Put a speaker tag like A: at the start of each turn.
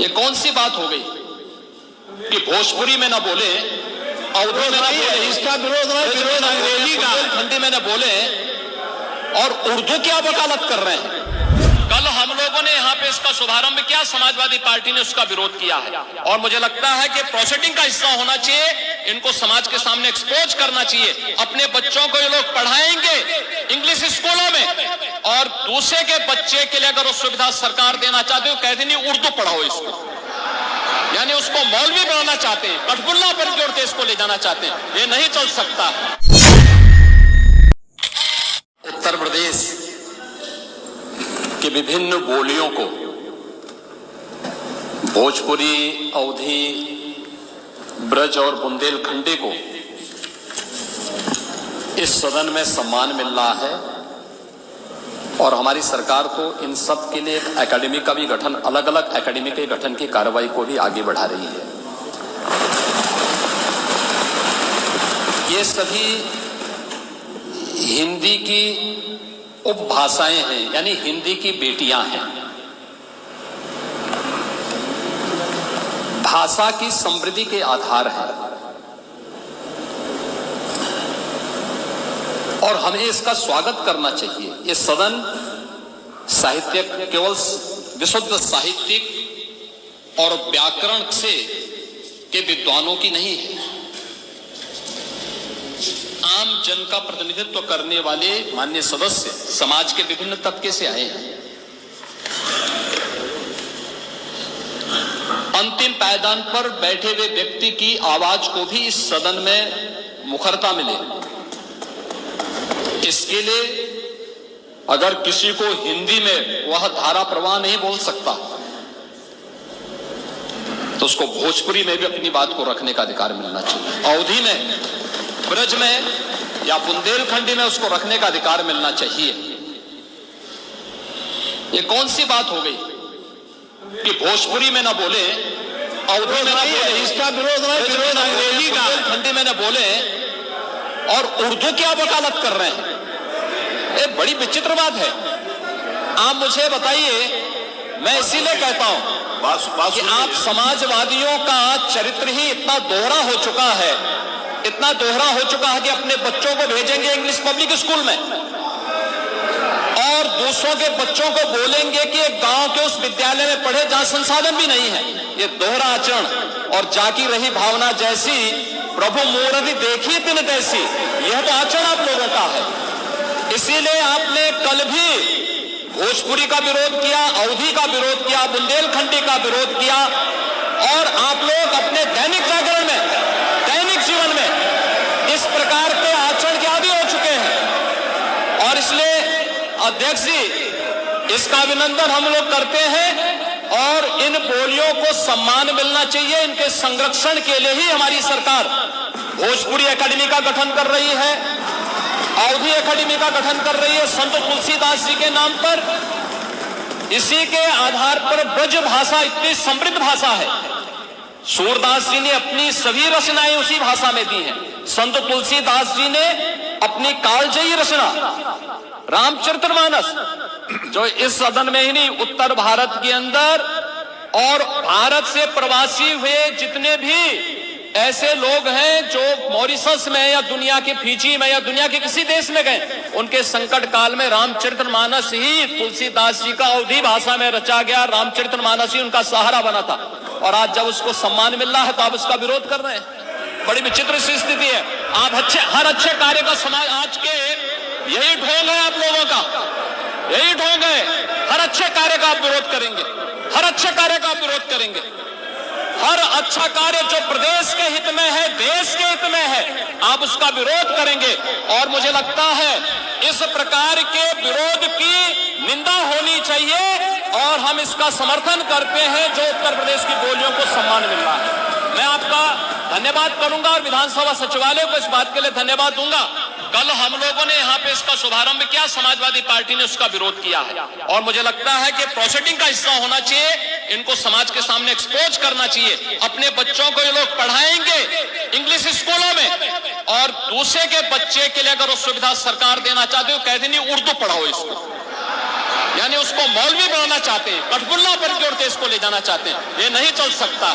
A: ये कौन सी बात हो गई कि भोजपुरी में ना बोले, अवधी में ना बोले,
B: इसका विरोध नहीं, विरोध अंग्रेजी का,
A: हिंदी में ना बोले और उर्दू क्या वकालत कर रहे हैं। कल हम लोगों ने यहाँ पे इसका शुभारंभ किया, समाजवादी पार्टी ने उसका विरोध किया है और मुझे लगता है कि प्रोसीडिंग का हिस्सा होना चाहिए, इनको समाज के सामने एक्सपोज करना चाहिए। अपने बच्चों को ये लोग पढ़ाएंगे इंग्लिश स्कूलों में और दूसरे के बच्चे के लिए अगर वो सुविधा सरकार देना चाहते हो, कहते नहीं उर्दू पढ़ाओ इसको, यानी उसको मौलवी बनाना चाहते हैं, कठपुल्ला पर जोड़ के इसको ले जाना चाहते हैं। ये नहीं चल सकता। उत्तर प्रदेश की विभिन्न बोलियों को, भोजपुरी, अवधी, ब्रज और बुंदेलखंडी को इस सदन में सम्मान मिल रहा है और हमारी सरकार तो इन सब के लिए एक एकेडमी का भी गठन, अलग अलग एकेडमी के गठन की कार्रवाई को भी आगे बढ़ा रही है। ये सभी हिंदी की उपभाषाएं हैं, यानी हिंदी की बेटियां हैं। भाषा की समृद्धि के आधार है और हमें इसका स्वागत करना चाहिए। ये सदन साहित्य केवल विशुद्ध साहित्यिक और व्याकरण से के विद्वानों की नहीं है, आम जन का प्रतिनिधित्व करने वाले माननीय सदस्य समाज के विभिन्न तबके से आए हैं। अंतिम पायदान पर बैठे हुए व्यक्ति की आवाज को भी इस सदन में मुखरता मिले, इसके लिए अगर किसी को हिंदी में वह धारा प्रवाह नहीं बोल सकता तो उसको भोजपुरी में भी अपनी बात को रखने का अधिकार मिलना चाहिए, अवधी में, ब्रज में या बुंदेलखंडी में उसको रखने का अधिकार मिलना चाहिए। ये कौन सी बात हो गई कि भोजपुरी में ना बोले, अवधी में ना बोले,
B: इसका विरोध नहीं, विरोध अंग्रेजी का,
A: बुंदेलखंडी में ना बोले और उर्दू क्या वकालत कर रहे हैं। ये बड़ी विचित्र बात है। आप मुझे बताइए, मैं इसीलिए कहता हूं कि आप समाजवादियों का चरित्र ही इतना दोहरा हो चुका है, इतना दोहरा हो चुका है कि अपने बच्चों को भेजेंगे इंग्लिश पब्लिक स्कूल में और दूसरों के बच्चों को बोलेंगे कि एक गांव के उस विद्यालय में पढ़े जहां संसाधन भी नहीं है। ये दोहरा आचरण और जाकी रही भावना जैसी प्रभु मूर्ति देखी तिन तैसी, यह तो आचरण आप लोगों का है। इसीलिए आपने कल भी भोजपुरी का विरोध किया, अवधी का विरोध किया, बुंदेलखंडी का विरोध किया और आप लोग अपने दैनिक जागरण में, दैनिक जीवन में इस प्रकार के आचरण के आदी हो चुके हैं और इसलिए अध्यक्ष जी इसका अभिनंदन हम लोग करते हैं और इन बोलियों को सम्मान मिलना चाहिए। इनके संरक्षण के लिए ही हमारी सरकार भोजपुरी एकेडमी का गठन कर रही है, अवधी एकेडमी का गठन कर रही है संत तुलसीदास जी के नाम पर। इसी के आधार पर ब्रज भाषा इतनी समृद्ध भाषा है, सूरदास जी ने अपनी सभी रचनाएं उसी भाषा में दी हैं। संत तुलसीदास जी ने अपनी कालजयी रचना रामचरितमानस, जो इस सदन में ही नहीं उत्तर भारत के अंदर और भारत से प्रवासी हुए जितने भी ऐसे लोग हैं जो मॉरिशस में या दुनिया के फिजी में या दुनिया के किसी देश में गए, उनके संकट काल में रामचरितमानस ही तुलसीदास जी का अवधी भाषा में रचा गया, रामचरितमानस ही उनका सहारा बना था और आज जब उसको सम्मान मिल रहा है तो आप उसका विरोध कर रहे हैं। बड़ी विचित्र सी स्थिति है। आप हर अच्छे कार्य का समाज, आज के यही ढोंग है आप लोगों का, यही ढोंग है। हर अच्छे कार्य का आप विरोध करेंगे, हर अच्छे कार्य का आप विरोध करेंगे, हर अच्छा कार्य जो प्रदेश के हित में है, देश के हित में है, आप उसका विरोध करेंगे और मुझे लगता है इस प्रकार के विरोध की निंदा होनी चाहिए और हम इसका समर्थन करते हैं जो उत्तर प्रदेश की बोलियों को सम्मान मिल रहा है। मैं आपका धन्यवाद करूंगा और विधानसभा सचिवालय को इस बात के लिए धन्यवाद दूंगा। कल हम लोगों ने यहाँ पे इसका शुभारंभ किया, समाजवादी पार्टी ने उसका विरोध किया है और मुझे लगता है कि प्रोसीडिंग का हिस्सा होना चाहिए, इनको समाज के सामने एक्सपोज करना चाहिए। अपने बच्चों को ये लोग पढ़ाएंगे इंग्लिश स्कूलों में और दूसरे के बच्चे के लिए अगर वो सुविधा सरकार देना चाहते हो, कहते नहीं उर्दू पढ़ाओ इसको, यानी उसको मौलवी बनाना चाहते हैं, कठपुल्ला पर की ओर देश को ले जाना चाहते हैं। ये नहीं चल सकता।